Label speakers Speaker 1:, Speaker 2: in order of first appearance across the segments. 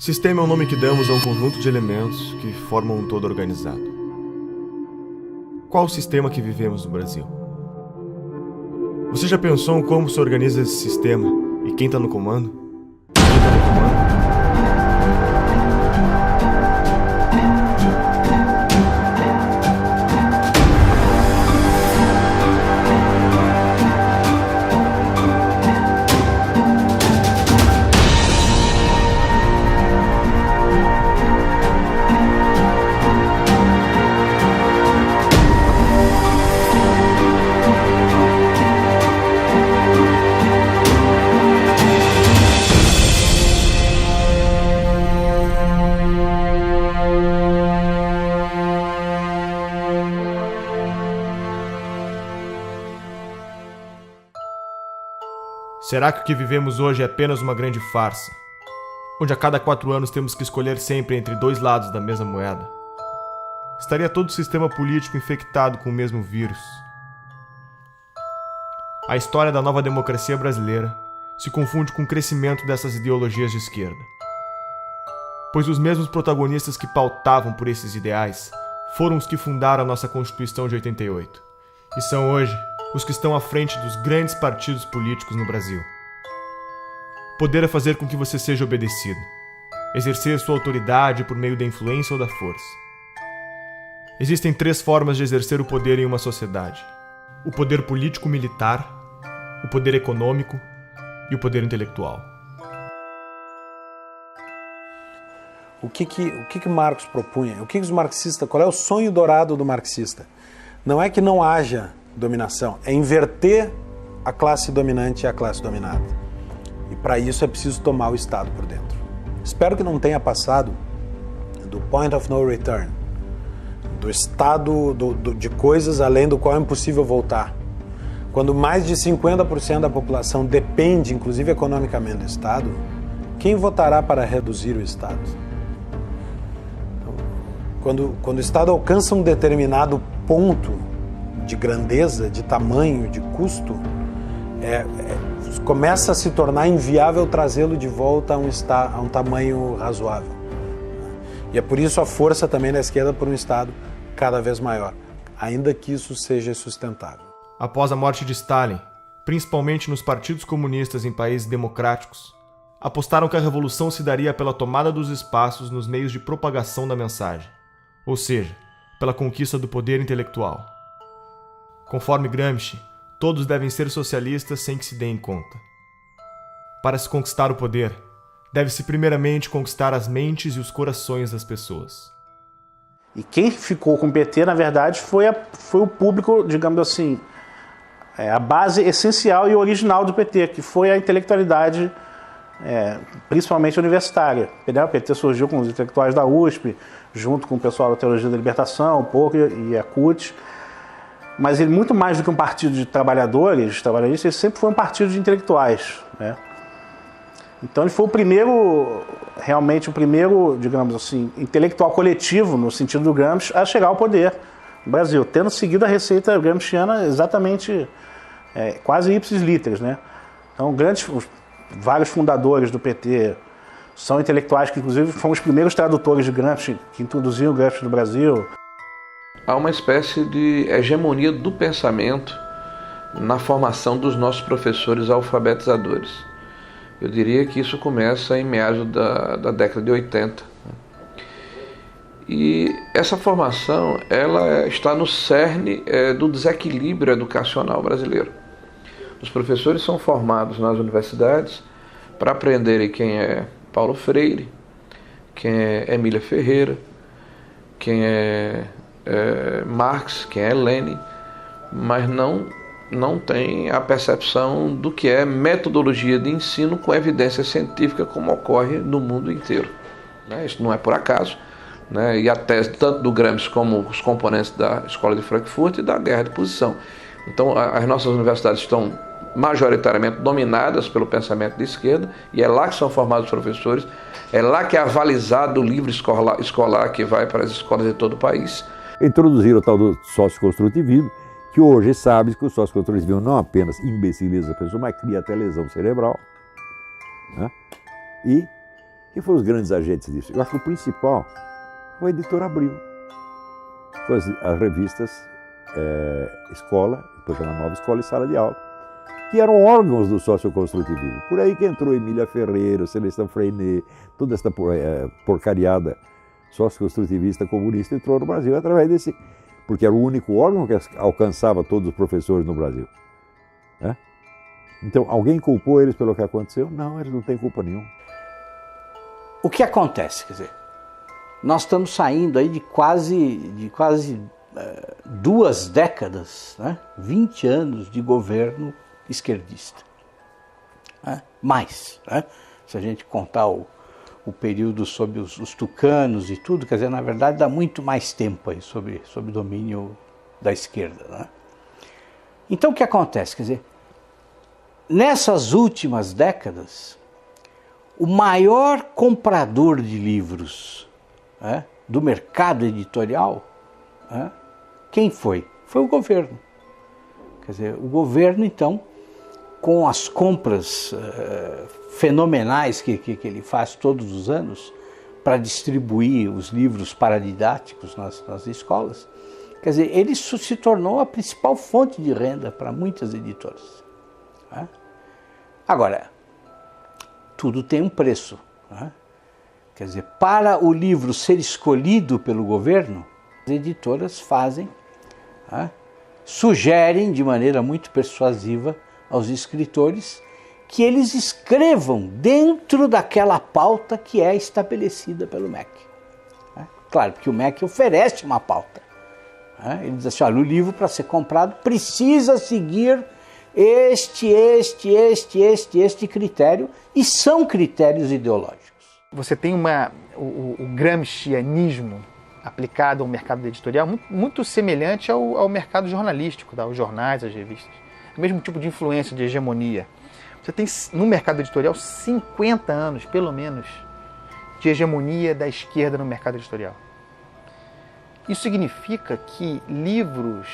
Speaker 1: Sistema é o nome que damos a um conjunto de elementos que formam um todo organizado. Qual o sistema que vivemos no Brasil? Você já pensou em como se organiza esse sistema e quem está no comando? Será que o que vivemos hoje é apenas uma grande farsa, onde a cada 4 anos temos que escolher sempre entre 2 lados da mesma moeda? Estaria todo o sistema político infectado com o mesmo vírus? A história da nova democracia brasileira se confunde com o crescimento dessas ideologias de esquerda. Pois os mesmos protagonistas que pautavam por esses ideais foram os que fundaram a nossa Constituição de 88, e são hoje os que estão à frente dos grandes partidos políticos no Brasil. Poder é fazer com que você seja obedecido, exercer sua autoridade por meio da influência ou da força. Existem 3 formas de exercer o poder em uma sociedade: o poder político-militar, o poder econômico e o poder intelectual.
Speaker 2: O que Marx propunha? Os marxistas, qual é o sonho dourado do marxista? Não é que não haja dominação, é inverter a classe dominante e a classe dominada. E para isso é preciso tomar o Estado por dentro. Espero que não tenha passado do point of no return, do estado de coisas além do qual é impossível voltar. Quando mais de 50% da população depende, inclusive economicamente, do Estado, quem votará para reduzir o Estado? Quando o Estado alcança um determinado ponto de grandeza, de tamanho, de custo, começa a se tornar inviável trazê-lo de volta a um tamanho razoável. E é por isso a força também da esquerda por um Estado cada vez maior, ainda que isso seja sustentável.
Speaker 1: Após a morte de Stalin, principalmente nos partidos comunistas em países democráticos, apostaram que a revolução se daria pela tomada dos espaços nos meios de propagação da mensagem, ou seja, pela conquista do poder intelectual. Conforme Gramsci, todos devem ser socialistas sem que se deem conta. Para se conquistar o poder, deve-se primeiramente conquistar as mentes e os corações das pessoas.
Speaker 3: E quem ficou com o PT, na verdade, foi o público, digamos assim, a base essencial e original do PT, que foi a intelectualidade, principalmente universitária. O PT surgiu com os intelectuais da USP, junto com o pessoal da Teologia da Libertação, um pouco, e a CUT. Mas ele, muito mais do que um partido de trabalhadores, ele sempre foi um partido de intelectuais, né? Então ele foi realmente o primeiro, digamos assim, intelectual coletivo, no sentido do Gramsci, a chegar ao poder no Brasil, tendo seguido a receita gramsciana exatamente, quase ipsis literis, né? Então vários fundadores do PT são intelectuais que, inclusive, foram os primeiros tradutores de Gramsci, que introduziram o Gramsci no Brasil.
Speaker 4: Há uma espécie de hegemonia do pensamento na formação dos nossos professores alfabetizadores. Eu diria que isso começa em meados da década de 80. E essa formação ela está no cerne do desequilíbrio educacional brasileiro. Os professores são formados nas universidades para aprenderem quem é Paulo Freire, quem é Emília Ferreira, quem é Marx, quem é Lenin, mas não tem a percepção do que é metodologia de ensino com evidência científica, como ocorre no mundo inteiro, né? Isso não é por acaso, né? E a tese tanto do Gramsci como os componentes da Escola de Frankfurt e da Guerra de Posição. Então as nossas universidades estão majoritariamente dominadas pelo pensamento de esquerda, e é lá que são formados os professores, é lá que é avalizado o livro escolar que vai para as escolas de todo o país.
Speaker 5: Introduziram o tal do socioconstrutivismo, que hoje sabe que o socioconstrutivismo não apenas imbeciliza a pessoa, mas cria até lesão cerebral, né? E Quem foram os grandes agentes disso? Eu acho que o principal foi a editora Abril. Foi as revistas Escola, depois chama Nova Escola e Sala de Aula, que eram órgãos do socioconstrutivismo. Por aí que entrou Emília Ferreira, Celestão Freinet, toda essa porcariada socioconstrutivista comunista entrou no Brasil através desse, porque era o único órgão que alcançava todos os professores no Brasil. Né? Então, alguém culpou eles pelo que aconteceu? Não, eles não têm culpa nenhuma.
Speaker 6: O que acontece? Quer dizer, nós estamos saindo aí de quase 2 décadas, né? 20 anos de governo esquerdista. Né? Mais, né? Se a gente contar o período sob os tucanos e tudo, quer dizer, na verdade dá muito mais tempo aí sobre domínio da esquerda. Né? Então o que acontece? Quer dizer, nessas últimas décadas, o maior comprador de livros, né, do mercado editorial, né, quem foi? Foi o governo. Quer dizer, o governo, então, com as compras fenomenais que ele faz todos os anos para distribuir os livros paradidáticos nas escolas, quer dizer, ele se tornou a principal fonte de renda para muitas editoras. Né? Agora, tudo tem um preço. Né? Quer dizer, para o livro ser escolhido pelo governo, as editoras fazem, né, sugerem de maneira muito persuasiva aos escritores que eles escrevam dentro daquela pauta que é estabelecida pelo MEC. Né? Claro que o MEC oferece uma pauta. Né? Ele diz assim, olha, o livro para ser comprado precisa seguir este critério, e são critérios ideológicos.
Speaker 7: Você tem o gramscianismo aplicado ao mercado editorial muito semelhante ao mercado jornalístico, aos jornais, às revistas. O mesmo tipo de influência, de hegemonia. Você tem no mercado editorial 50 anos, pelo menos, de hegemonia da esquerda no mercado editorial. Isso significa que livros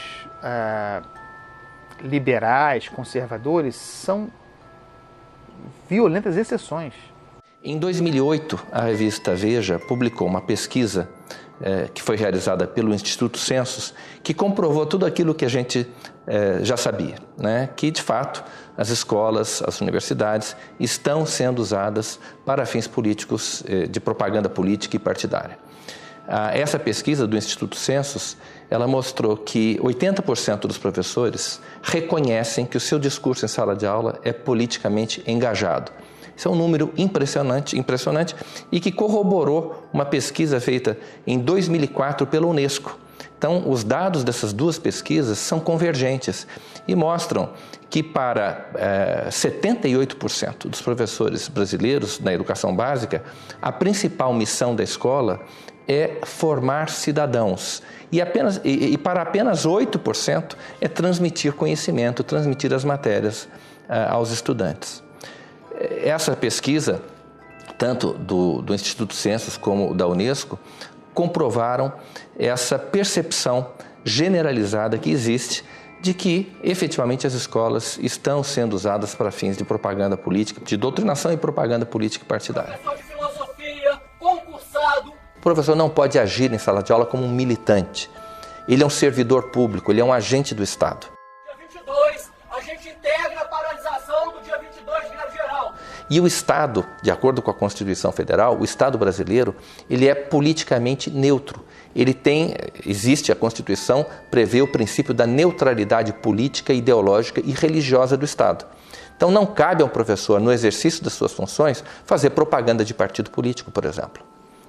Speaker 7: liberais, conservadores, são violentas exceções.
Speaker 8: Em 2008, a revista Veja publicou uma pesquisa que foi realizada pelo Instituto Census, que comprovou tudo aquilo que a gente já sabia, né? Que, de fato, as escolas, as universidades estão sendo usadas para fins políticos, de propaganda política e partidária. Essa pesquisa do Instituto Census, ela mostrou que 80% dos professores reconhecem que o seu discurso em sala de aula é politicamente engajado. Isso é um número impressionante e que corroborou uma pesquisa feita em 2004 pela Unesco. Então, os dados dessas duas pesquisas são convergentes e mostram que para 78% dos professores brasileiros na educação básica, a principal missão da escola é formar cidadãos. E para apenas 8% é transmitir conhecimento, transmitir as matérias aos estudantes. Essa pesquisa, tanto do Instituto Census como da Unesco, comprovaram essa percepção generalizada que existe de que, efetivamente, as escolas estão sendo usadas para fins de propaganda política, de doutrinação e propaganda política e partidária.
Speaker 9: Professor de filosofia, concursado.
Speaker 8: O professor não pode agir em sala de aula como um militante. Ele é um servidor público, ele é um agente do Estado.
Speaker 9: Dia 22, a gente integra a paralisação do dia 22 de greve geral.
Speaker 8: E o Estado, de acordo com a Constituição Federal, o Estado brasileiro, ele é politicamente neutro. A Constituição prevê o princípio da neutralidade política, ideológica e religiosa do Estado. Então não cabe ao professor, no exercício das suas funções, fazer propaganda de partido político, por exemplo.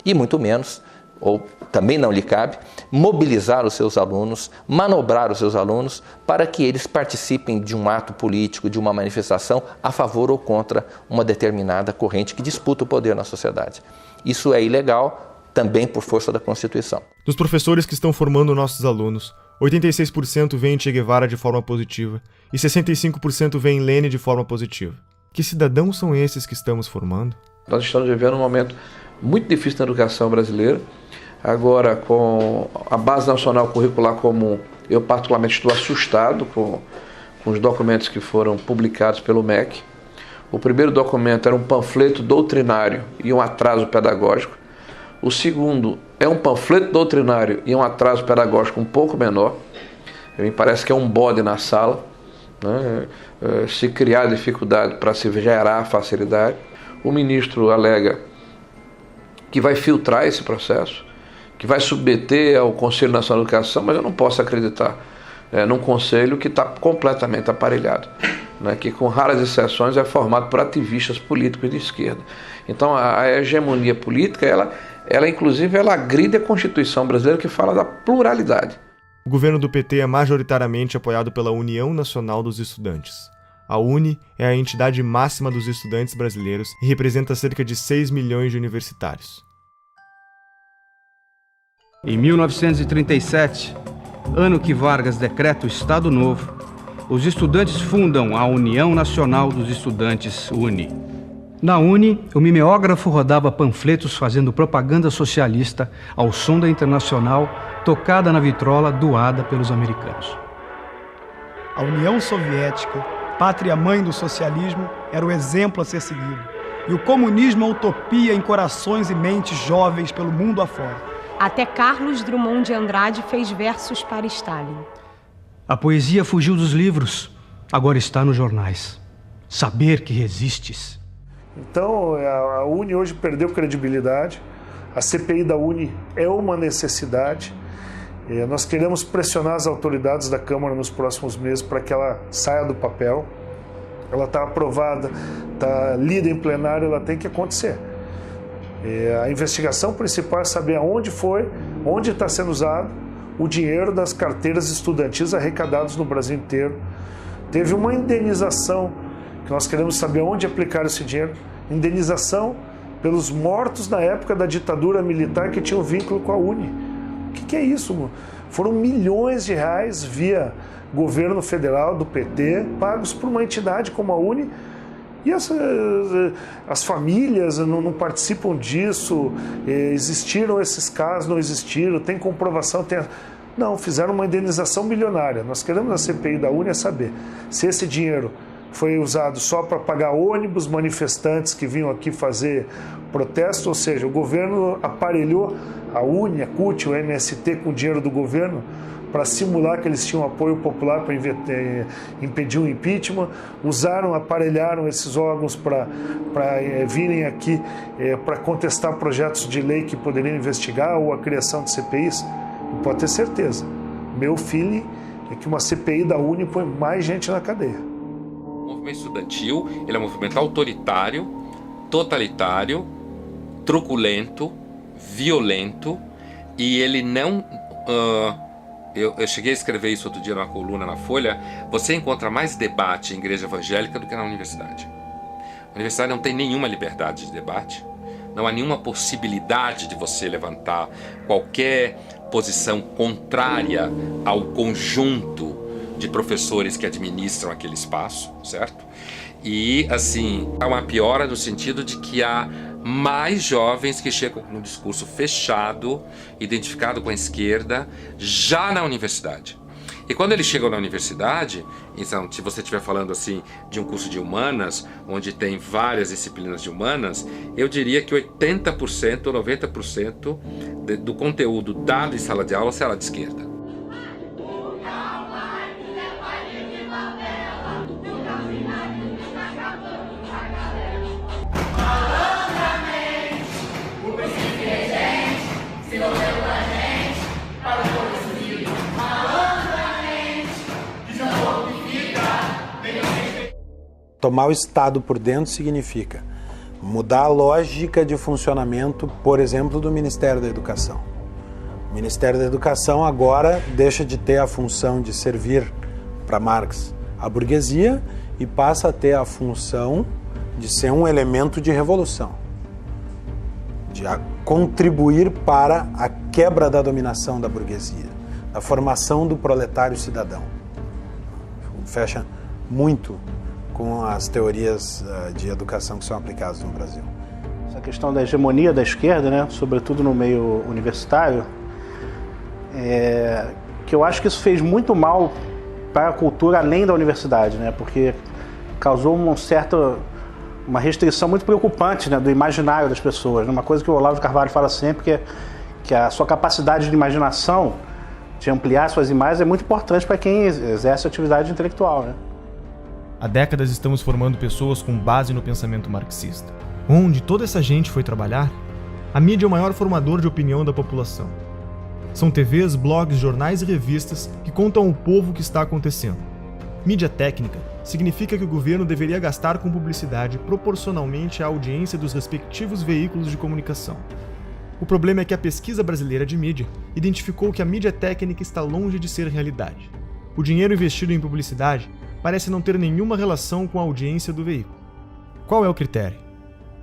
Speaker 8: E muito menos, ou também não lhe cabe, mobilizar os seus alunos, manobrar os seus alunos para que eles participem de um ato político, de uma manifestação a favor ou contra uma determinada corrente que disputa o poder na sociedade. Isso é ilegal, também por força da Constituição.
Speaker 1: Dos professores que estão formando nossos alunos, 86% veem Che Guevara de forma positiva e 65% veem Lênin de forma positiva. Que cidadãos são esses que estamos formando?
Speaker 4: Nós estamos vivendo um momento muito difícil na educação brasileira. Agora, com a Base Nacional Curricular Comum, eu particularmente estou assustado com os documentos que foram publicados pelo MEC. O primeiro documento era um panfleto doutrinário e um atraso pedagógico. O segundo é um panfleto doutrinário e um atraso pedagógico um pouco menor. Me parece que é um bode na sala, né? Se criar dificuldade para se gerar facilidade. O ministro alega que vai filtrar esse processo, que vai submeter ao Conselho Nacional de Educação, mas eu não posso acreditar num conselho que está completamente aparelhado, né, que com raras exceções é formado por ativistas políticos de esquerda. Então a hegemonia política, ela inclusive ela agride a Constituição brasileira, que fala da pluralidade.
Speaker 1: O governo do PT é majoritariamente apoiado pela União Nacional dos Estudantes. A UNE é a entidade máxima dos estudantes brasileiros e representa cerca de 6 milhões de universitários.
Speaker 10: Em 1937, ano que Vargas decreta o Estado Novo, os estudantes fundam a União Nacional dos Estudantes, UNE. Na UNE, o mimeógrafo rodava panfletos fazendo propaganda socialista ao som da Internacional, tocada na vitrola doada pelos americanos.
Speaker 11: A União Soviética, pátria-mãe do socialismo, era o exemplo a ser seguido. E o comunismo a utopia em corações e mentes jovens pelo mundo afora.
Speaker 12: Até Carlos Drummond de Andrade fez versos para Stalin.
Speaker 10: A poesia fugiu dos livros, agora está nos jornais. Saber que resistes.
Speaker 13: Então, a UNE hoje perdeu credibilidade. A CPI da UNE é uma necessidade. Nós queremos pressionar as autoridades da Câmara nos próximos meses para que ela saia do papel. Ela está aprovada, está lida em plenário, ela tem que acontecer. A investigação principal é saber aonde foi, onde está sendo usado o dinheiro das carteiras estudantis arrecadados no Brasil inteiro. Teve uma indenização, que nós queremos saber onde aplicar esse dinheiro. Indenização pelos mortos na época da ditadura militar que tinham vínculo com a UNE. O que é isso, mano? Foram milhões de reais via governo federal do PT, pagos por uma entidade como a UNE, e as famílias não participam disso. Existiram esses casos, não existiram, tem comprovação, não, fizeram uma indenização milionária. Nós queremos a CPI da UNE saber se esse dinheiro foi usado só para pagar ônibus, manifestantes que vinham aqui fazer protesto, ou seja, o governo aparelhou a UNE, a CUT, o MST com o dinheiro do governo para simular que eles tinham apoio popular para impedir o impeachment, aparelharam esses órgãos para virem aqui para contestar projetos de lei que poderiam investigar ou a criação de CPIs. E pode ter certeza, meu feeling é que uma CPI da UNE põe mais gente na cadeia.
Speaker 14: O movimento estudantil ele é um movimento autoritário, totalitário, truculento, violento, e ele não... Eu cheguei a escrever isso outro dia numa coluna na Folha. Você encontra mais debate em igreja evangélica do que na universidade. A universidade não tem nenhuma liberdade de debate, não há nenhuma possibilidade de você levantar qualquer posição contrária ao conjunto de professores que administram aquele espaço, certo? E, assim, há uma piora no sentido de que há mais jovens que chegam no discurso fechado, identificado com a esquerda, já na universidade. E quando eles chegam na universidade, então, se você estiver falando assim de um curso de humanas, onde tem várias disciplinas de humanas, eu diria que 80% ou 90% do conteúdo dado em sala de aula será de esquerda.
Speaker 2: Tomar o Estado por dentro significa mudar a lógica de funcionamento, por exemplo, do Ministério da Educação. O Ministério da Educação agora deixa de ter a função de servir para Marx a burguesia e passa a ter a função de ser um elemento de revolução, de contribuir para a quebra da dominação da burguesia, a formação do proletário cidadão. Fecha muito com as teorias de educação que são aplicadas no Brasil.
Speaker 3: Essa questão da hegemonia da esquerda, né, sobretudo no meio universitário, que eu acho que isso fez muito mal para a cultura além da universidade, né, porque causou um certo uma restrição muito preocupante, né, do imaginário das pessoas. Uma coisa que o Olavo de Carvalho fala sempre, que a sua capacidade de imaginação, de ampliar suas imagens, é muito importante para quem exerce atividade intelectual, né?
Speaker 1: Há décadas estamos formando pessoas com base no pensamento marxista. Onde toda essa gente foi trabalhar? A mídia é o maior formador de opinião da população. São TVs, blogs, jornais e revistas que contam ao povo o que está acontecendo. Mídia técnica significa que o governo deveria gastar com publicidade proporcionalmente à audiência dos respectivos veículos de comunicação. O problema é que a pesquisa brasileira de mídia identificou que a mídia técnica está longe de ser realidade. O dinheiro investido em publicidade parece não ter nenhuma relação com a audiência do veículo. Qual é o critério?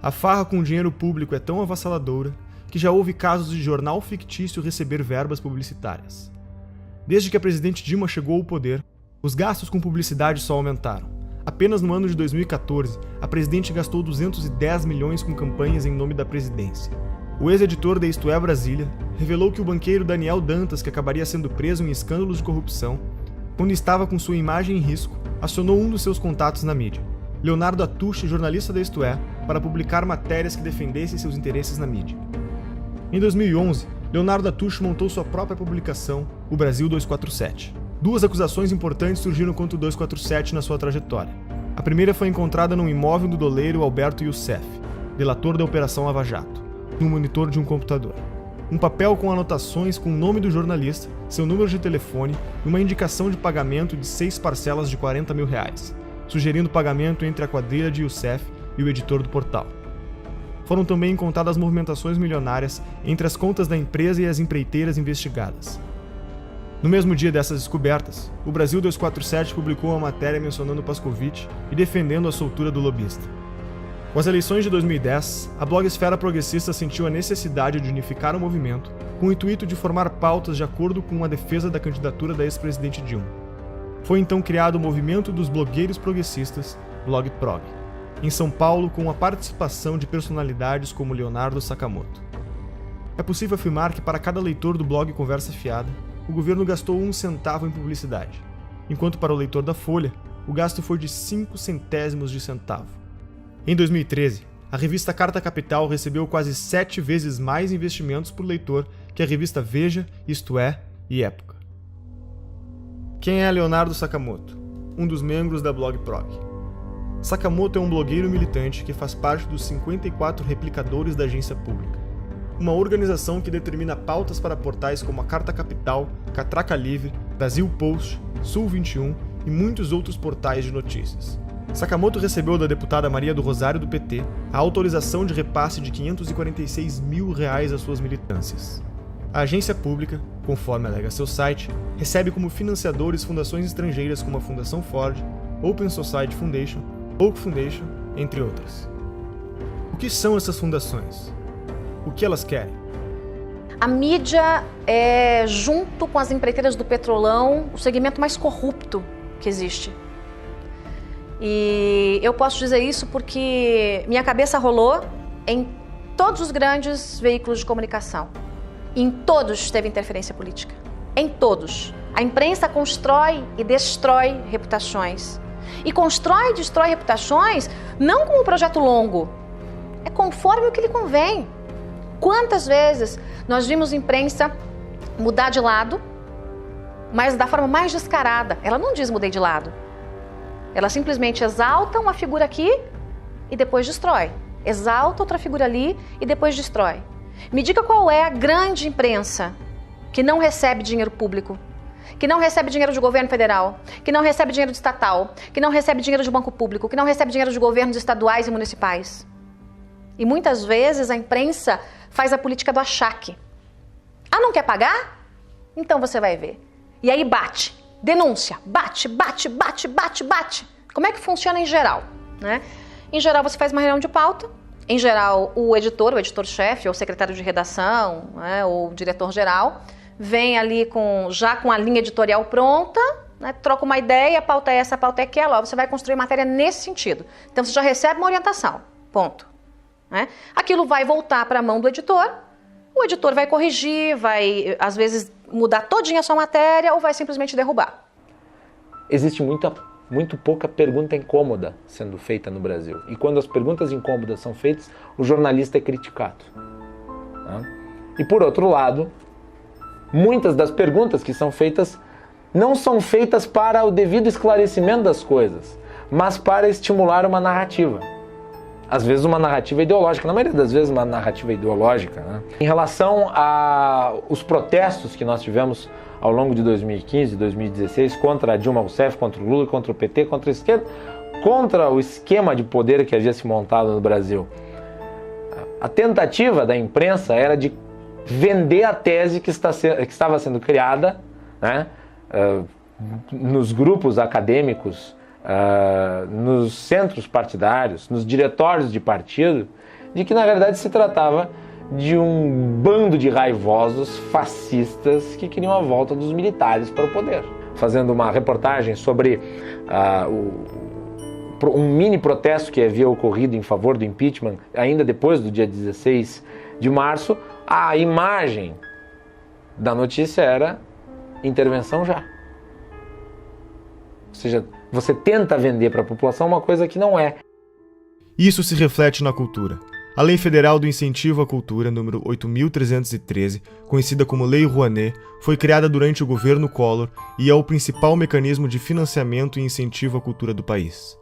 Speaker 1: A farra com o dinheiro público é tão avassaladora que já houve casos de jornal fictício receber verbas publicitárias. Desde que a presidente Dilma chegou ao poder, os gastos com publicidade só aumentaram. Apenas no ano de 2014, a presidente gastou 210 milhões com campanhas em nome da presidência. O ex-editor da Isto É Brasília revelou que o banqueiro Daniel Dantas, que acabaria sendo preso em escândalos de corrupção, quando estava com sua imagem em risco, acionou um dos seus contatos na mídia, Leonardo Atushi, jornalista da Isto É, para publicar matérias que defendessem seus interesses na mídia. Em 2011, Leonardo Atushi montou sua própria publicação, o Brasil 247. Duas acusações importantes surgiram contra o 247 na sua trajetória. A primeira foi encontrada num imóvel do doleiro Alberto Youssef, delator da Operação Lava Jato, no monitor de um computador. Um papel com anotações com o nome do jornalista, seu número de telefone e uma indicação de pagamento de 6 parcelas de R$40 mil, sugerindo pagamento entre a quadrilha de Youssef e o editor do portal. Foram também encontradas movimentações milionárias entre as contas da empresa e as empreiteiras investigadas. No mesmo dia dessas descobertas, o Brasil 247 publicou uma matéria mencionando Pascovitch e defendendo a soltura do lobista. Com as eleições de 2010, a blogosfera progressista sentiu a necessidade de unificar o movimento com o intuito de formar pautas de acordo com a defesa da candidatura da ex-presidente Dilma. Foi então criado o movimento dos blogueiros progressistas, BlogProg, em São Paulo, com a participação de personalidades como Leonardo Sakamoto. É possível afirmar que para cada leitor do blog Conversa Fiada, o governo gastou 1 centavo em publicidade, enquanto para o leitor da Folha, o gasto foi de 5 centésimos de centavo. Em 2013, a revista Carta Capital recebeu quase 7 vezes mais investimentos por leitor que a revista Veja, Isto É e Época. Quem é Leonardo Sakamoto? Um dos membros da BlogProg. Sakamoto é um blogueiro militante que faz parte dos 54 replicadores da Agência Pública, uma organização que determina pautas para portais como a Carta Capital, Catraca Livre, Brasil Post, Sul 21 e muitos outros portais de notícias. Sakamoto recebeu da deputada Maria do Rosário do PT a autorização de repasse de R$546 mil às suas militâncias. A agência pública, conforme alega seu site, recebe como financiadores fundações estrangeiras como a Fundação Ford, Open Society Foundation, Oak Foundation, entre outras. O que são essas fundações? O que elas querem?
Speaker 15: A mídia é, junto com as empreiteiras do petrolão, o segmento mais corrupto que existe. E eu posso dizer isso porque minha cabeça rolou em todos os grandes veículos de comunicação. Em todos teve interferência política. Em todos. A imprensa constrói e destrói reputações. E constrói e destrói reputações não como um projeto longo. É conforme o que lhe convém. Quantas vezes nós vimos a imprensa mudar de lado, mas da forma mais descarada. Ela não diz mudei de lado. Ela simplesmente exalta uma figura aqui e depois destrói. Exalta outra figura ali e depois destrói. Me diga qual é a grande imprensa que não recebe dinheiro público, que não recebe dinheiro de governo federal, que não recebe dinheiro de estatal, que não recebe dinheiro de banco público, que não recebe dinheiro de governos estaduais e municipais. E muitas vezes a imprensa faz a política do achaque. Ah, não quer pagar? Então você vai ver. E aí bate. Denúncia, bate. Como é que funciona em geral? Né? Em geral, você faz uma reunião de pauta. Em geral, o editor-chefe, ou secretário de redação, né, ou diretor-geral, vem ali já com a linha editorial pronta, né, troca uma ideia, a pauta é essa, a pauta é aquela. Ó, você vai construir matéria nesse sentido. Então, você já recebe uma orientação. Ponto. Né? Aquilo vai voltar para a mão do editor. O editor vai corrigir, vai, às vezes, mudar todinha a sua matéria ou vai simplesmente derrubar.
Speaker 16: Existe muita muito pouca pergunta incômoda sendo feita no Brasil. E quando as perguntas incômodas são feitas, o jornalista é criticado. E por outro lado, muitas das perguntas que são feitas não são feitas para o devido esclarecimento das coisas, mas para estimular uma narrativa. Às vezes uma narrativa ideológica, na maioria das vezes uma narrativa ideológica. Em relação aos protestos que nós tivemos ao longo de 2015 e 2016 contra a Dilma Rousseff, contra o Lula, contra o PT, contra a esquerda, contra o esquema de poder que havia se montado no Brasil. A tentativa da imprensa era de vender a tese que estava sendo criada, né, nos grupos acadêmicos, nos centros partidários, nos diretórios de partido, de que na verdade se tratava de um bando de raivosos fascistas que queriam a volta dos militares para o poder. Fazendo uma reportagem sobre um mini protesto que havia ocorrido em favor do impeachment, ainda depois do dia 16 de março, a imagem da notícia era intervenção já. Ou seja, você tenta vender para a população uma coisa que não é.
Speaker 1: Isso se reflete na cultura. A Lei Federal do Incentivo à Cultura, número 8.313, conhecida como Lei Rouanet, foi criada durante o governo Collor e é o principal mecanismo de financiamento e incentivo à cultura do país.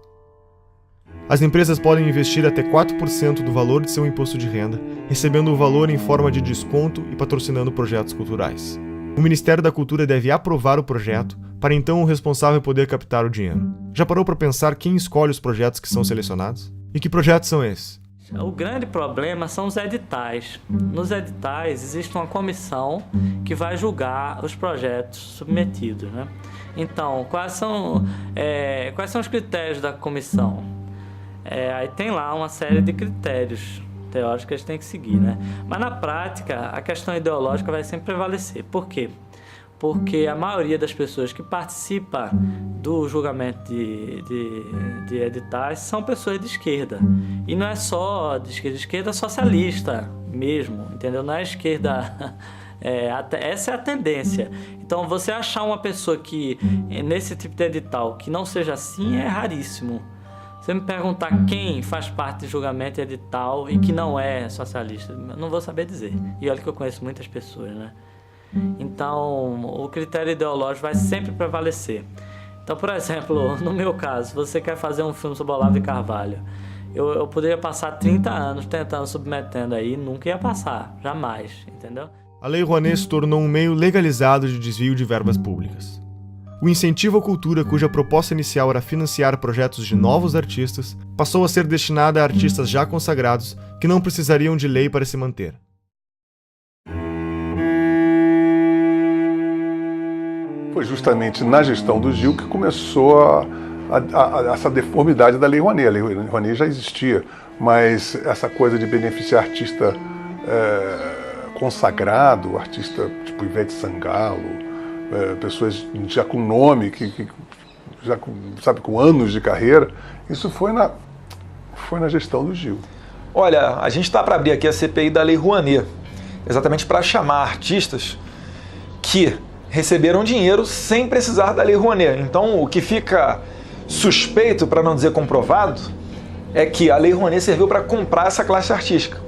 Speaker 1: As empresas podem investir até 4% do valor de seu imposto de renda, recebendo o valor em forma de desconto e patrocinando projetos culturais. O Ministério da Cultura deve aprovar o projeto, para então o responsável poder captar o dinheiro. Já parou para pensar quem escolhe os projetos que são selecionados? E que projetos são esses?
Speaker 17: O grande problema são os editais. Nos editais existe uma comissão que vai julgar os projetos submetidos, né? Então, quais são os critérios da comissão? Aí tem lá uma série de critérios teóricos que a gente tem que seguir, né? Mas na prática, a questão ideológica vai sempre prevalecer. Por quê? Porque a maioria das pessoas que participa do julgamento de editais são pessoas de esquerda. E não é só de esquerda socialista mesmo, entendeu? Não é esquerda... essa é a tendência. Então, você achar uma pessoa que, nesse tipo de edital, que não seja assim, é raríssimo. Você me perguntar quem faz parte de julgamento edital e que não é socialista, eu não vou saber dizer. E olha que eu conheço muitas pessoas, né? Então, o critério ideológico vai sempre prevalecer. Então, por exemplo, no meu caso, você quer fazer um filme sobre Olavo de Carvalho. Eu poderia passar 30 anos tentando, submetendo aí, nunca ia passar, jamais, entendeu?
Speaker 1: A Lei Rouanet se tornou um meio legalizado de desvio de verbas públicas. O incentivo à cultura, cuja proposta inicial era financiar projetos de novos artistas, passou a ser destinada a artistas já consagrados que não precisariam de lei para se manter.
Speaker 18: Foi justamente na gestão do Gil que começou essa deformidade da Lei Rouanet. A Lei Rouanet já existia, mas essa coisa de beneficiar artista consagrado, artista tipo Ivete Sangalo, pessoas já com nome, já com anos de carreira, isso foi na gestão do Gil.
Speaker 19: Olha, a gente está para abrir aqui a CPI da Lei Rouanet, exatamente para chamar artistas que receberam dinheiro sem precisar da Lei Rouanet. Então, o que fica suspeito, para não dizer comprovado, é que a Lei Rouanet serviu para comprar essa classe artística.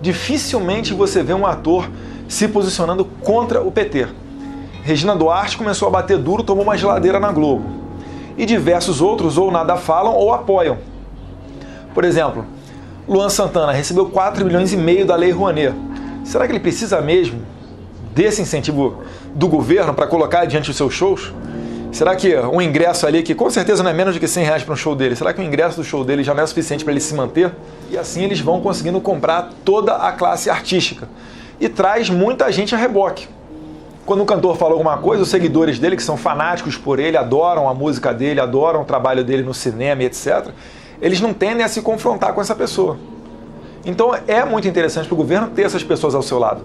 Speaker 19: Dificilmente você vê um ator se posicionando contra o PT. Regina Duarte começou a bater duro, tomou uma geladeira na Globo. E diversos outros ou nada falam ou apoiam. Por exemplo, Luan Santana recebeu 4,5 milhões da Lei Rouanet. Será que ele precisa mesmo desse incentivo do governo para colocar adiante os seus shows? Será que um ingresso ali, que com certeza não é menos do que R$100 para um show dele, será que o ingresso do show dele já não é suficiente para ele se manter? E assim eles vão conseguindo comprar toda a classe artística. E traz muita gente a reboque. Quando um cantor fala alguma coisa, os seguidores dele, que são fanáticos por ele, adoram a música dele, adoram o trabalho dele no cinema e etc., eles não tendem a se confrontar com essa pessoa. Então é muito interessante para o governo ter essas pessoas ao seu lado.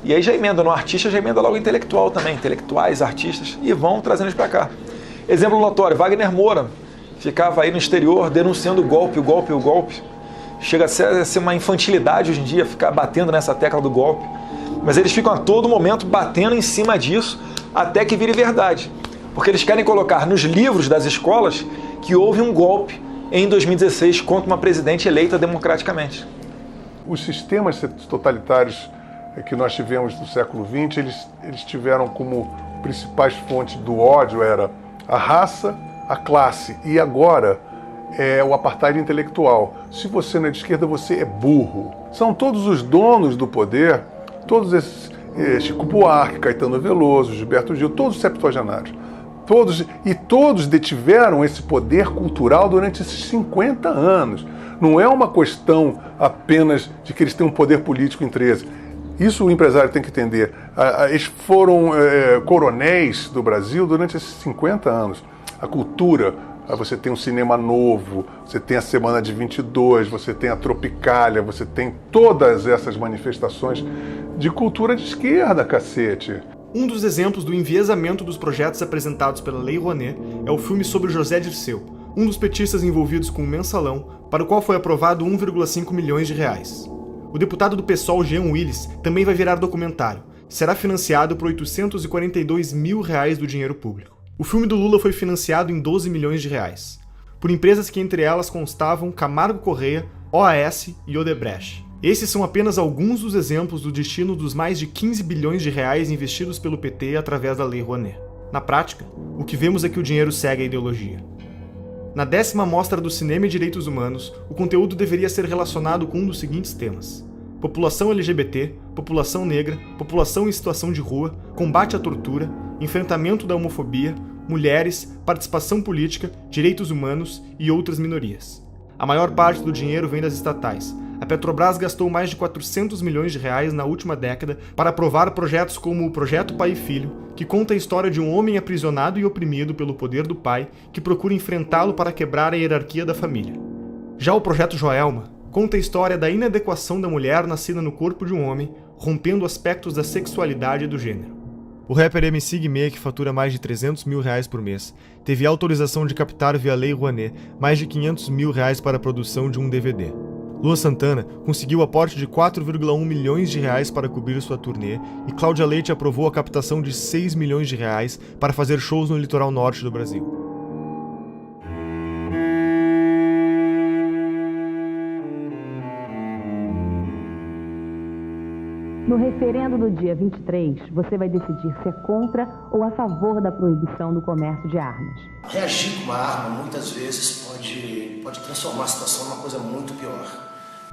Speaker 19: E aí já emenda no artista, já emenda logo intelectual também, intelectuais, artistas, e vão trazendo eles para cá. Exemplo notório, Wagner Moura ficava aí no exterior denunciando o golpe, o golpe, o golpe. Chega a ser uma infantilidade hoje em dia ficar batendo nessa tecla do golpe. Mas eles ficam a todo momento batendo em cima disso até que vire verdade. Porque eles querem colocar nos livros das escolas que houve um golpe em 2016 contra uma presidente eleita democraticamente.
Speaker 18: Os sistemas totalitários que nós tivemos no século XX, eles tiveram como principais fontes do ódio era a raça, a classe e agora o apartheid intelectual. Se você não é de esquerda, você é burro. São todos os donos do poder, todos esses, Chico Buarque, Caetano Veloso, Gilberto Gil, todos septuagenários. Todos detiveram esse poder cultural durante esses 50 anos. Não é uma questão apenas de que eles têm um poder político em 13. Isso o empresário tem que entender. Eles foram coronéis do Brasil durante esses 50 anos. A cultura, você tem um cinema novo, você tem a Semana de 22, você tem a Tropicália, você tem todas essas manifestações de cultura de esquerda, cacete.
Speaker 1: Um dos exemplos do enviesamento dos projetos apresentados pela Lei Rouanet é o filme sobre José Dirceu, um dos petistas envolvidos com o Mensalão, para o qual foi aprovado 1,5 milhões de reais. O deputado do PSOL, Jean Willis, também vai virar documentário. Será financiado por 842 mil reais do dinheiro público. O filme do Lula foi financiado em 12 milhões de reais, por empresas que entre elas constavam Camargo Correia, OAS e Odebrecht. Esses são apenas alguns dos exemplos do destino dos mais de 15 bilhões de reais investidos pelo PT através da Lei Rouanet. Na prática, o que vemos é que o dinheiro segue a ideologia. Na 10ª Mostra do Cinema e Direitos Humanos, o conteúdo deveria ser relacionado com um dos seguintes temas: população LGBT, população negra, população em situação de rua, combate à tortura, enfrentamento da homofobia, mulheres, participação política, direitos humanos e outras minorias. A maior parte do dinheiro vem das estatais. A Petrobras gastou mais de 400 milhões de reais na última década para aprovar projetos como o Projeto Pai e Filho, que conta a história de um homem aprisionado e oprimido pelo poder do pai que procura enfrentá-lo para quebrar a hierarquia da família. Já o Projeto Joelma conta a história da inadequação da mulher nascida no corpo de um homem, rompendo aspectos da sexualidade e do gênero. O rapper MC Guimê, que fatura mais de 300 mil reais por mês, teve autorização de captar via Lei Rouanet mais de 500 mil reais para a produção de um DVD. Luan Santana conseguiu aporte de 4,1 milhões de reais para cobrir sua turnê e Cláudia Leite aprovou a captação de 6 milhões de reais para fazer shows no litoral norte do Brasil.
Speaker 20: No referendo do dia 23, você vai decidir se é contra ou a favor da proibição do comércio de armas.
Speaker 21: Reagir com uma arma, muitas vezes, pode transformar a situação numa coisa muito pior.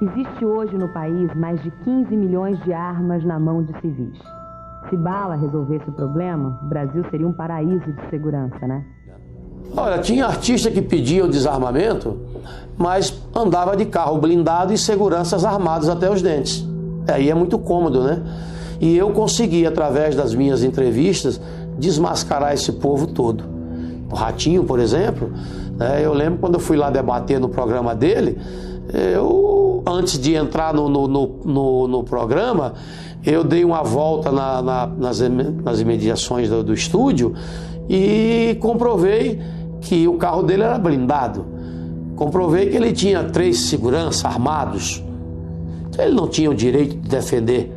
Speaker 20: Existe hoje no país mais de 15 milhões de armas na mão de civis. Se bala resolvesse o problema, o Brasil seria um paraíso de segurança, né?
Speaker 22: Olha, tinha artista que pedia o desarmamento, mas andava de carro blindado e seguranças armados até os dentes. Aí é muito cômodo, né? E eu consegui, através das minhas entrevistas, desmascarar esse povo todo. O Ratinho, por exemplo, eu lembro quando eu fui lá debater no programa dele, antes de entrar no programa, eu dei uma volta nas imediações do estúdio e comprovei que o carro dele era blindado. Comprovei que ele tinha 3 seguranças armados. Ele não tinha o direito de defender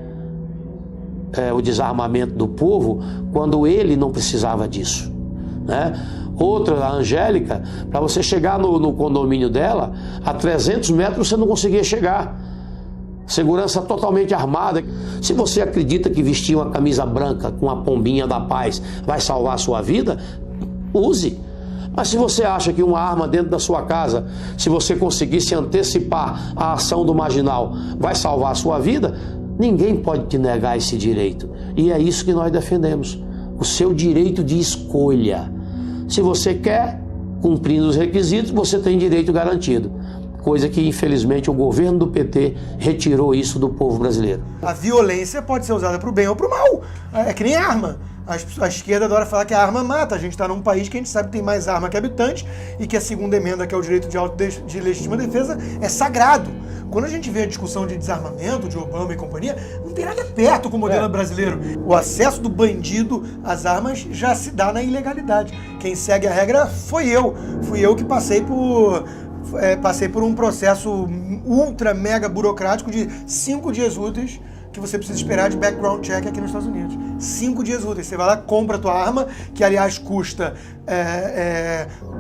Speaker 22: o desarmamento do povo quando ele não precisava disso, né? Outra, a Angélica, para você chegar no condomínio dela, a 300 metros você não conseguia chegar. Segurança totalmente armada. Se você acredita que vestir uma camisa branca com a pombinha da paz vai salvar a sua vida, use. Mas se você acha que uma arma dentro da sua casa, se você conseguisse antecipar a ação do marginal, vai salvar a sua vida, ninguém pode te negar esse direito. E é isso que nós defendemos, o seu direito de escolha. Se você quer, cumprindo os requisitos, você tem direito garantido. Coisa que, infelizmente, o governo do PT retirou isso do povo brasileiro.
Speaker 23: A violência pode ser usada para o bem ou para o mal. É que nem arma. A esquerda adora falar que a arma mata. A gente está num país que a gente sabe que tem mais arma que habitantes e que a segunda emenda, que é o direito de legítima defesa, é sagrado. Quando a gente vê a discussão de desarmamento, de Obama e companhia, não tem nada perto com o modelo brasileiro. O acesso do bandido às armas já se dá na ilegalidade. Quem segue a regra foi eu. Fui eu que passei por um processo ultra mega burocrático de 5 dias úteis, que você precisa esperar de background check aqui nos Estados Unidos. 5 dias úteis. Você vai lá, compra a tua arma, que aliás custa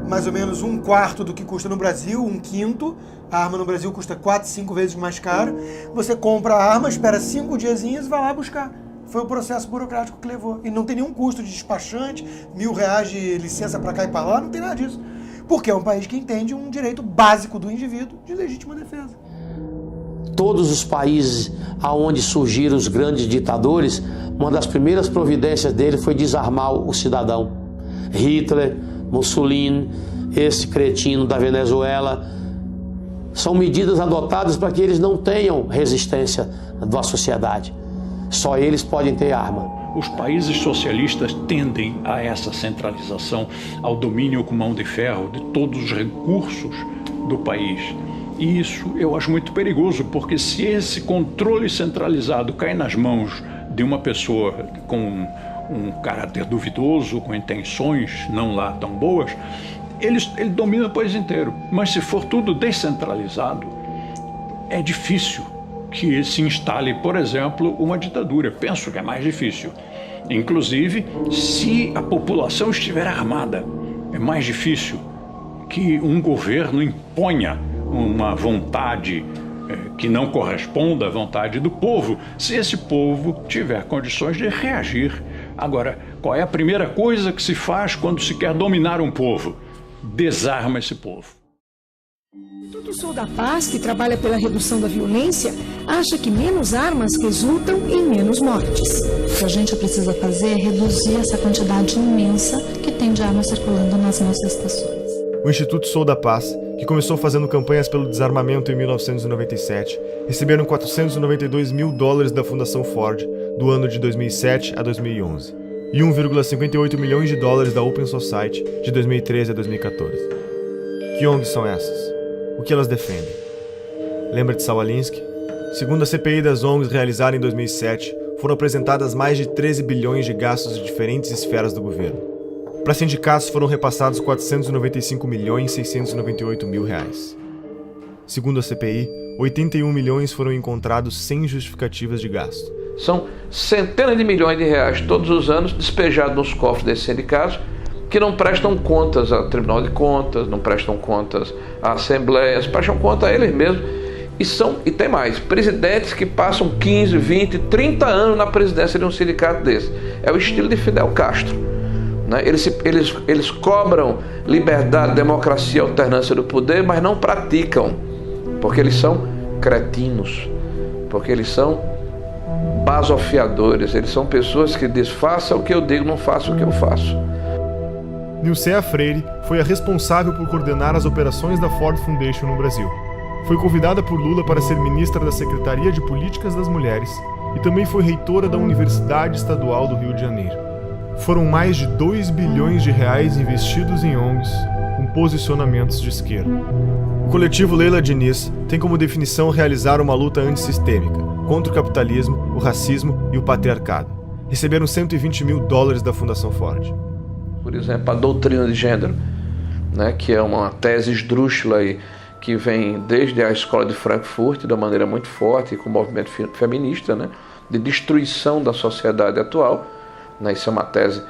Speaker 23: mais ou menos 1/4 do que custa no Brasil, 1/5. A arma no Brasil custa 4, 5 vezes mais caro. Você compra a arma, espera 5 diazinhos e vai lá buscar. Foi o processo burocrático que levou. E não tem nenhum custo de despachante, R$1.000 de licença para cá e para lá, não tem nada disso. Porque é um país que entende um direito básico do indivíduo de legítima defesa.
Speaker 22: Todos os países onde surgiram os grandes ditadores, uma das primeiras providências dele foi desarmar o cidadão. Hitler, Mussolini, esse cretino da Venezuela. São medidas adotadas para que eles não tenham resistência da sociedade. Só eles podem ter arma.
Speaker 5: Os países socialistas tendem a essa centralização, ao domínio com mão de ferro de todos os recursos do país. E isso eu acho muito perigoso, porque se esse controle centralizado cai nas mãos de uma pessoa com um caráter duvidoso, com intenções não lá tão boas, ele domina o país inteiro. Mas se for tudo descentralizado, é difícil que se instale, por exemplo, uma ditadura. Penso que é mais difícil. Inclusive, se a população estiver armada, é mais difícil que um governo imponha uma vontade que não corresponda à vontade do povo, se esse povo tiver condições de reagir. Agora, qual é a primeira coisa que se faz quando se quer dominar um povo? Desarma esse povo.
Speaker 6: O Instituto Sou da Paz, que trabalha pela redução da violência, acha que menos armas resultam em menos mortes.
Speaker 7: O que a gente precisa fazer é reduzir essa quantidade imensa que tem de armas circulando nas nossas estações.
Speaker 1: O Instituto Sou da Paz, que começou fazendo campanhas pelo desarmamento em 1997, receberam $492 mil da Fundação Ford do ano de 2007 a 2011 e $1,58 milhões da Open Society de 2013 a 2014. Que ONGs são essas? O que elas defendem? Lembra de Saul Alinsky? Segundo a CPI das ONGs realizada em 2007, foram apresentadas mais de 13 bilhões de gastos de diferentes esferas do governo. Para sindicatos foram repassados R$495.698.000. Segundo a CPI, 81 milhões foram encontrados sem justificativas de gasto.
Speaker 4: São centenas de milhões de reais todos os anos despejados nos cofres desses sindicatos que não prestam contas ao Tribunal de Contas, não prestam contas à Assembleia, prestam conta a eles mesmos. E tem mais, presidentes que passam 15, 20, 30 anos na presidência de um sindicato desse. É o estilo de Fidel Castro. Né? Eles cobram liberdade, democracia, alternância do poder, mas não praticam, porque eles são cretinos, porque eles são basofiadores, eles são pessoas que dizem, faça o que eu digo, não faça o que eu faço.
Speaker 1: Nilcea Freire foi a responsável por coordenar as operações da Ford Foundation no Brasil. Foi convidada por Lula para ser ministra da Secretaria de Políticas das Mulheres e também foi reitora da Universidade Estadual do Rio de Janeiro. Foram mais de 2 bilhões de reais investidos em ONGs com posicionamentos de esquerda. O coletivo Leila Diniz tem como definição realizar uma luta antissistêmica contra o capitalismo, o racismo e o patriarcado. Receberam $120 mil da Fundação Ford.
Speaker 4: Por exemplo, a doutrina de gênero, né, que é uma tese esdrúxula aí, que vem desde a escola de Frankfurt, de uma maneira muito forte, com o movimento feminista, né, de destruição da sociedade atual. Né, isso é uma tese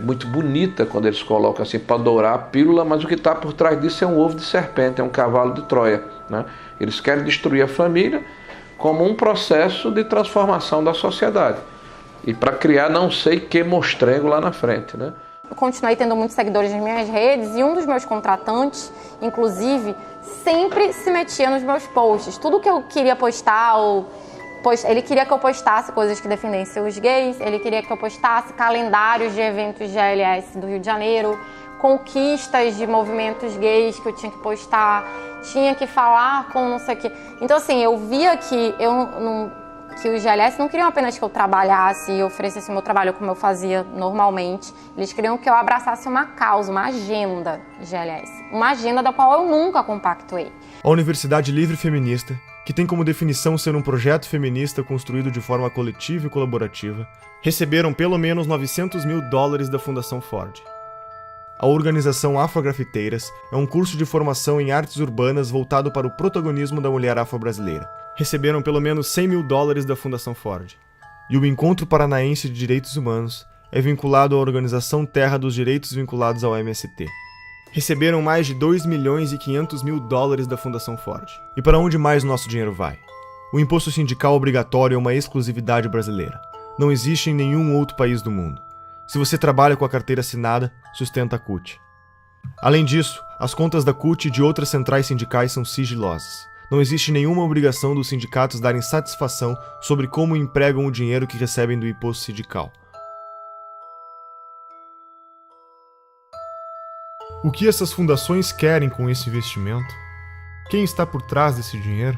Speaker 4: muito bonita, quando eles colocam assim, para dourar a pílula, mas o que está por trás disso é um ovo de serpente, é um cavalo de Troia. Né? Eles querem destruir a família como um processo de transformação da sociedade. E para criar não sei que mostrengo lá na frente, né?
Speaker 24: Eu continuei tendo muitos seguidores nas minhas redes e um dos meus contratantes, inclusive, sempre se metia nos meus posts. Tudo que eu queria postar, ele queria que eu postasse coisas que defendessem os gays, ele queria que eu postasse calendários de eventos de ALS do Rio de Janeiro, conquistas de movimentos gays que eu tinha que postar, tinha que falar com não sei o quê. Então, assim, eu via que que os GLS não queriam apenas que eu trabalhasse e oferecesse o meu trabalho como eu fazia normalmente. Eles queriam que eu abraçasse uma causa, uma agenda GLS. Uma agenda da qual eu nunca compactuei.
Speaker 1: A Universidade Livre Feminista, que tem como definição ser um projeto feminista construído de forma coletiva e colaborativa, receberam pelo menos $900 mil da Fundação Ford. A organização Afrografiteiras é um curso de formação em artes urbanas voltado para o protagonismo da mulher afro-brasileira. receberam pelo menos $100 mil da Fundação Ford. E o Encontro Paranaense de Direitos Humanos é vinculado à Organização Terra dos Direitos vinculados ao MST. Receberam mais de $2.500.000 da Fundação Ford. E para onde mais nosso dinheiro vai? O imposto sindical obrigatório é uma exclusividade brasileira. Não existe em nenhum outro país do mundo. Se você trabalha com a carteira assinada, sustenta a CUT. Além disso, as contas da CUT e de outras centrais sindicais são sigilosas. Não existe nenhuma obrigação dos sindicatos darem satisfação sobre como empregam o dinheiro que recebem do imposto sindical. O que essas fundações querem com esse investimento? Quem está por trás desse dinheiro?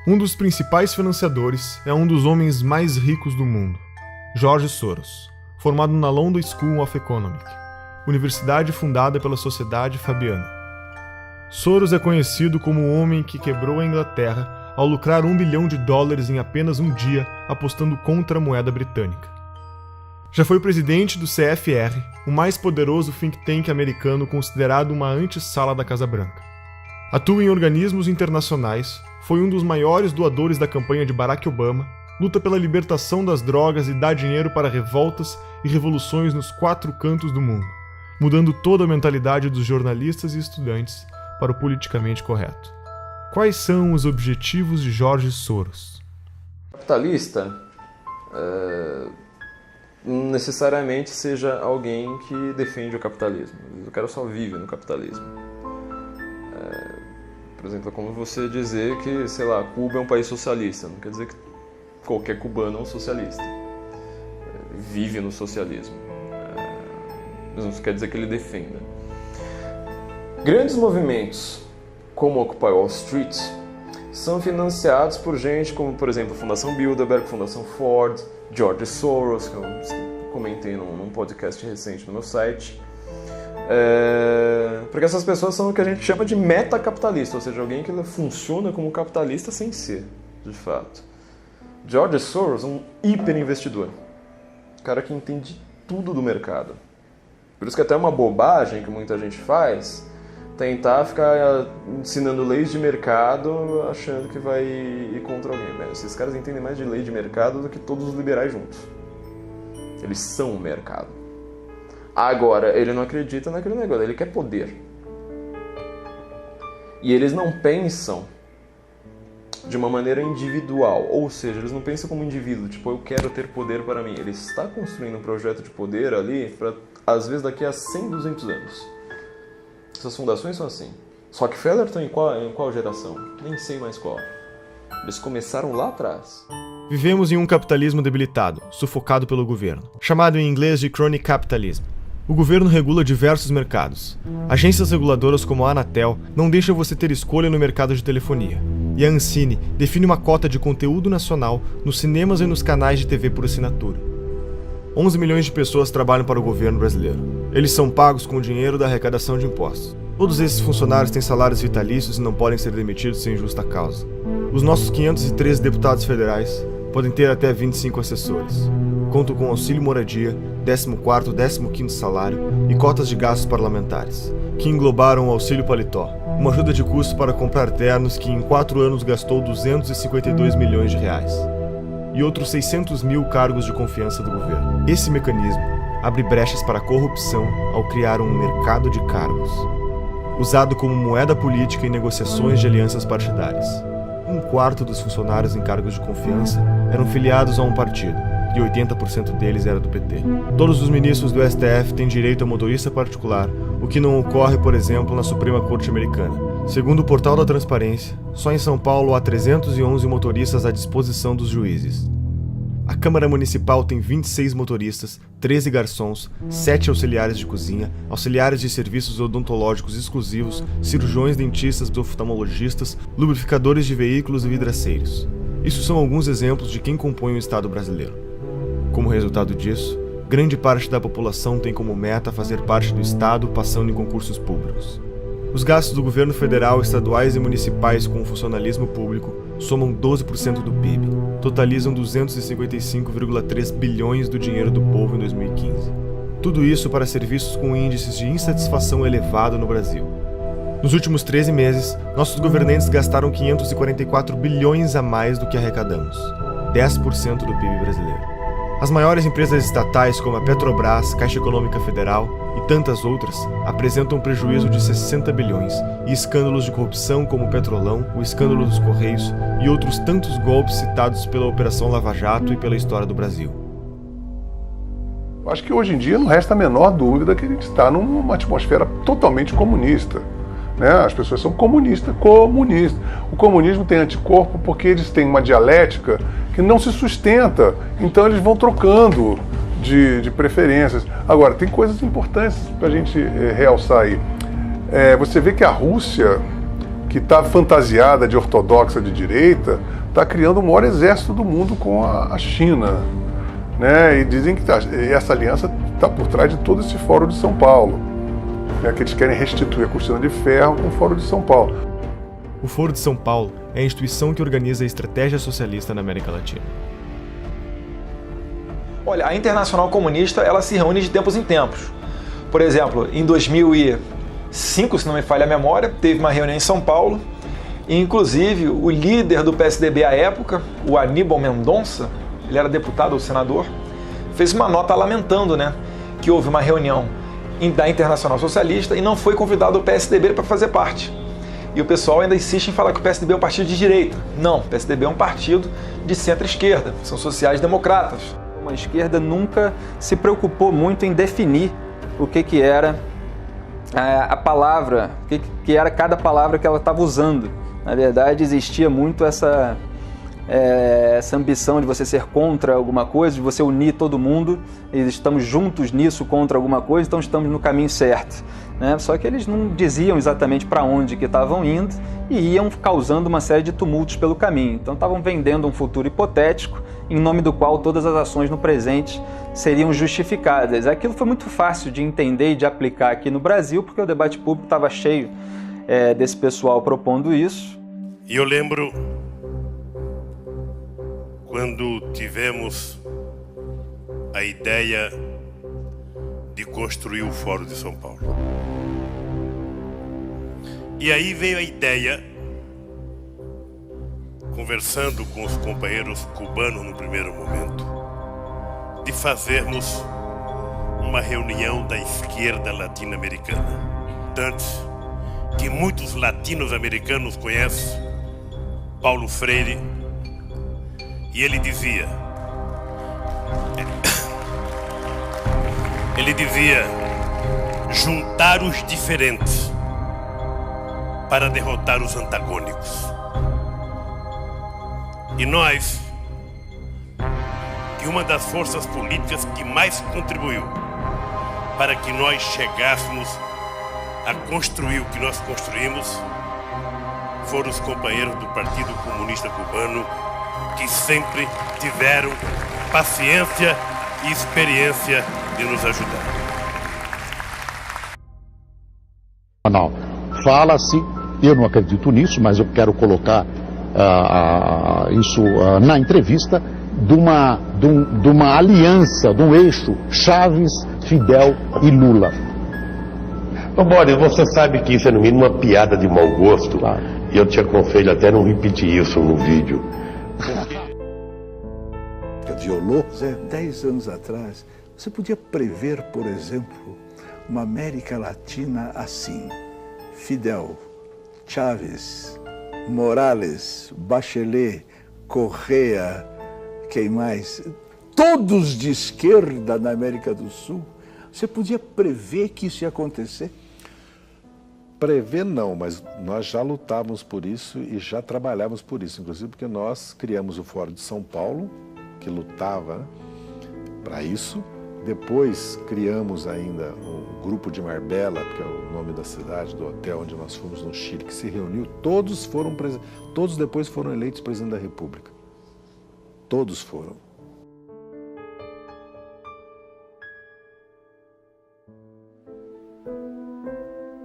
Speaker 1: Um dos principais financiadores é um dos homens mais ricos do mundo, George Soros, formado na London School of Economics, universidade fundada pela Sociedade Fabiana. Soros é conhecido como o homem que quebrou a Inglaterra ao lucrar $1 bilhão em apenas um dia apostando contra a moeda britânica. Já foi presidente do CFR, o mais poderoso think tank americano considerado uma antessala da Casa Branca. Atua em organismos internacionais, foi um dos maiores doadores da campanha de Barack Obama, luta pela libertação das drogas e dá dinheiro para revoltas e revoluções nos 4 cantos do mundo, mudando toda a mentalidade dos jornalistas e estudantes para o politicamente correto. Quais são os objetivos de George Soros?
Speaker 8: Capitalista não necessariamente seja alguém que defende o capitalismo. O cara só vive no capitalismo. Por exemplo, é como você dizer que, sei lá, Cuba é um país socialista. Não quer dizer que qualquer cubano é um socialista. Vive no socialismo. Mas não quer dizer que ele defenda. Grandes movimentos, como Occupy Wall Street, são financiados por gente como, por exemplo, a Fundação Bilderberg, Fundação Ford, George Soros, que eu comentei num podcast recente no meu site. Porque essas pessoas são o que a gente chama de metacapitalista, ou seja, alguém que funciona como capitalista sem ser, de fato. George Soros é um hiperinvestidor, cara que entende tudo do mercado. Por isso que até é uma bobagem que muita gente faz, tentar ficar ensinando leis de mercado achando que vai ir contra alguém. Bem, esses caras entendem mais de lei de mercado do que todos os liberais juntos. Eles são o mercado. Agora, ele não acredita naquele negócio, ele quer poder. E eles não pensam de uma maneira individual, ou seja, eles não pensam como indivíduo, tipo, eu quero ter poder para mim. Ele está construindo um projeto de poder ali para, às vezes, daqui a 100, 200 anos. Essas fundações são assim. Rockefeller está em qual geração? Nem sei mais qual. Eles começaram lá atrás.
Speaker 1: Vivemos em um capitalismo debilitado, sufocado pelo governo, chamado em inglês de crony capitalism. O governo regula diversos mercados. Agências reguladoras como a Anatel não deixam você ter escolha no mercado de telefonia. E a Ancine define uma cota de conteúdo nacional nos cinemas e nos canais de TV por assinatura. 11 milhões de pessoas trabalham para o governo brasileiro. Eles são pagos com o dinheiro da arrecadação de impostos. Todos esses funcionários têm salários vitalícios e não podem ser demitidos sem justa causa. Os nossos 513 deputados federais podem ter até 25 assessores. Contam com auxílio moradia, 14º, 15º salário e cotas de gastos parlamentares, que englobaram o auxílio paletó, uma ajuda de custo para comprar ternos que em 4 anos gastou 252 milhões de reais. E outros 600 mil cargos de confiança do governo. Esse mecanismo abre brechas para a corrupção ao criar um mercado de cargos, usado como moeda política em negociações de alianças partidárias. 1/4 dos funcionários em cargos de confiança eram filiados a um partido, e 80% deles era do PT. Todos os ministros do STF têm direito a motorista particular, o que não ocorre, por exemplo, na Suprema Corte Americana. Segundo o Portal da Transparência, só em São Paulo há 311 motoristas à disposição dos juízes. A Câmara Municipal tem 26 motoristas, 13 garçons, 7 auxiliares de cozinha, auxiliares de serviços odontológicos exclusivos, cirurgiões, dentistas, oftalmologistas, lubrificadores de veículos e vidraceiros. Isso são alguns exemplos de quem compõe o Estado brasileiro. Como resultado disso, grande parte da população tem como meta fazer parte do Estado passando em concursos públicos. Os gastos do governo federal, estaduais e municipais com o funcionalismo público somam 12% do PIB, totalizam 255,3 bilhões do dinheiro do povo em 2015. Tudo isso para serviços com índices de insatisfação elevado no Brasil. Nos últimos 13 meses, nossos governantes gastaram 544 bilhões a mais do que arrecadamos, 10% do PIB brasileiro. As maiores empresas estatais, como a Petrobras, Caixa Econômica Federal e tantas outras, apresentam prejuízo de 60 bilhões e escândalos de corrupção como o Petrolão, o escândalo dos Correios e outros tantos golpes citados pela Operação Lava Jato e pela história do Brasil.
Speaker 18: Acho que hoje em dia não resta a menor dúvida que a gente está numa atmosfera totalmente comunista. Né? As pessoas são comunistas. O comunismo tem anticorpo porque eles têm uma dialética que não se sustenta, então eles vão trocando de preferências. Agora, tem coisas importantes para a gente realçar aí. Você vê que a Rússia, que está fantasiada de ortodoxa de direita, está criando o maior exército do mundo com a China. Né? E dizem que essa aliança está por trás de todo esse Fórum de São Paulo. Que eles querem restituir a cortina de ferro com o Fórum de São Paulo.
Speaker 1: O Foro de São Paulo é a instituição que organiza a estratégia socialista na América Latina.
Speaker 19: Olha, a Internacional Comunista ela se reúne de tempos em tempos. Por exemplo, em 2005, se não me falha a memória, teve uma reunião em São Paulo e, inclusive, o líder do PSDB à época, o Aníbal Mendonça, ele era deputado ou senador, fez uma nota lamentando, né, que houve uma reunião da Internacional Socialista e não foi convidado o PSDB para fazer parte. E o pessoal ainda insiste em falar que o PSDB é um partido de direita. Não, o PSDB é um partido de centro-esquerda, são sociais-democratas.
Speaker 9: A esquerda nunca se preocupou muito em definir o que era a palavra, o que era cada palavra que ela estava usando. Na verdade, existia muito essa ambição de você ser contra alguma coisa, de você unir todo mundo, e estamos juntos nisso contra alguma coisa, então estamos no caminho certo. Né? Só que eles não diziam exatamente para onde que estavam indo e iam causando uma série de tumultos pelo caminho. Então estavam vendendo um futuro hipotético em nome do qual todas as ações no presente seriam justificadas. Aquilo foi muito fácil de entender e de aplicar aqui no Brasil, porque o debate público estava cheio desse pessoal propondo isso.
Speaker 10: E eu lembro quando tivemos a ideia de construir o Fórum de São Paulo. E aí veio a ideia, conversando com os companheiros cubanos no primeiro momento, de fazermos uma reunião da esquerda latino-americana. Tanto que muitos latinos-americanos conhecem Paulo Freire, e ele dizia, juntar os diferentes para derrotar os antagônicos. E nós, que uma das forças políticas que mais contribuiu para que nós chegássemos a construir o que nós construímos, foram os companheiros do Partido Comunista Cubano, que sempre tiveram paciência e experiência de nos ajudar.
Speaker 11: Não, fala-se, eu não acredito nisso, mas eu quero colocar isso na entrevista, de uma aliança, de um eixo Chaves, Fidel e Lula.
Speaker 12: Ô Boris, você sabe que isso é no mínimo uma piada de mau gosto, claro. E eu te aconselho até não repetir isso no vídeo.
Speaker 25: Violou, 10 anos atrás, você podia prever, por exemplo, uma América Latina assim: Fidel, Chávez, Morales, Bachelet, Correa, quem mais? Todos de esquerda na América do Sul. Você podia prever que isso ia acontecer?
Speaker 26: Prever não, mas nós já lutávamos por isso e já trabalhávamos por isso, inclusive porque nós criamos o Fórum de São Paulo, que lutava para isso. Depois criamos ainda o Grupo de Marbella, que é o nome da cidade, do hotel onde nós fomos no Chile, que se reuniu. Todos depois foram eleitos presidente da República. Todos foram.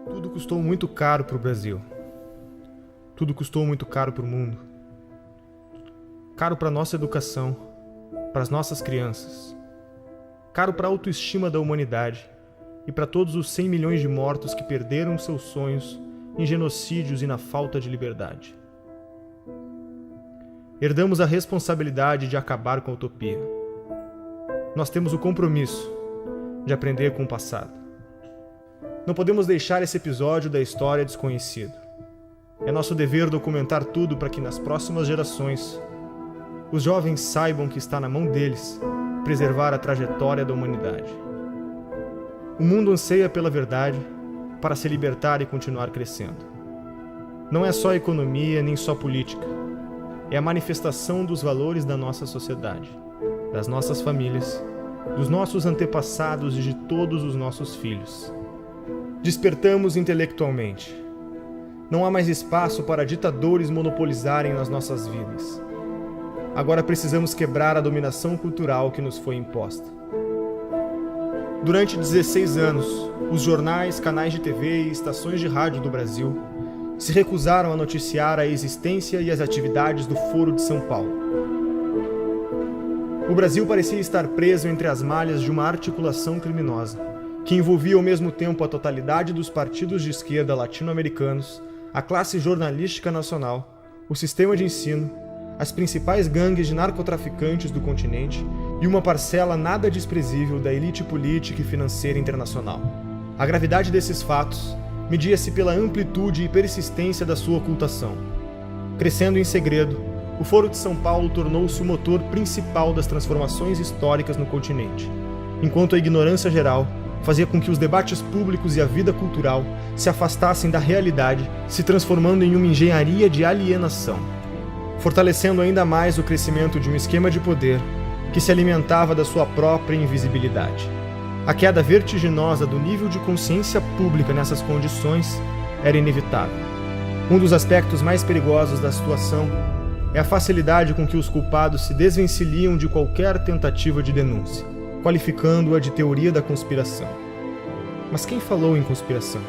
Speaker 1: Tudo custou muito caro para o Brasil. Tudo custou muito caro para o mundo. Caro para a nossa educação, para as nossas crianças. Caro para a autoestima da humanidade e para todos os 100 milhões de mortos que perderam seus sonhos em genocídios e na falta de liberdade. Herdamos a responsabilidade de acabar com a utopia. Nós temos o compromisso de aprender com o passado. Não podemos deixar esse episódio da história desconhecido. É nosso dever documentar tudo para que nas próximas gerações os jovens saibam que está na mão deles preservar a trajetória da humanidade. O mundo anseia pela verdade para se libertar e continuar crescendo. Não é só economia nem só política. É a manifestação dos valores da nossa sociedade, das nossas famílias, dos nossos antepassados e de todos os nossos filhos. Despertamos intelectualmente. Não há mais espaço para ditadores monopolizarem nas nossas vidas. Agora precisamos quebrar a dominação cultural que nos foi imposta. Durante 16 anos, os jornais, canais de TV e estações de rádio do Brasil se recusaram a noticiar a existência e as atividades do Foro de São Paulo. O Brasil parecia estar preso entre as malhas de uma articulação criminosa, que envolvia ao mesmo tempo a totalidade dos partidos de esquerda latino-americanos, a classe jornalística nacional, o sistema de ensino, as principais gangues de narcotraficantes do continente e uma parcela nada desprezível da elite política e financeira internacional. A gravidade desses fatos media-se pela amplitude e persistência da sua ocultação. Crescendo em segredo, o Foro de São Paulo tornou-se o motor principal das transformações históricas no continente, enquanto a ignorância geral fazia com que os debates públicos e a vida cultural se afastassem da realidade, se transformando em uma engenharia de alienação, fortalecendo ainda mais o crescimento de um esquema de poder que se alimentava da sua própria invisibilidade. A queda vertiginosa do nível de consciência pública nessas condições era inevitável. Um dos aspectos mais perigosos da situação é a facilidade com que os culpados se desvencilham de qualquer tentativa de denúncia, qualificando-a de teoria da conspiração. Mas quem falou em conspiração?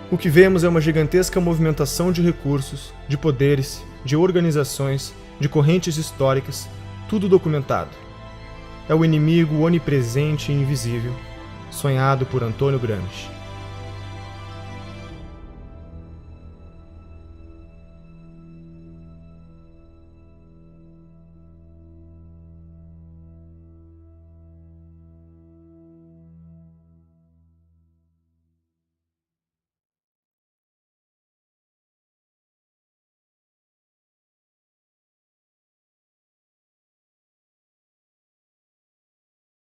Speaker 1: O que vemos é uma gigantesca movimentação de recursos, de poderes, de organizações, de correntes históricas, tudo documentado. É o inimigo onipresente e invisível, sonhado por Antônio Gramsci.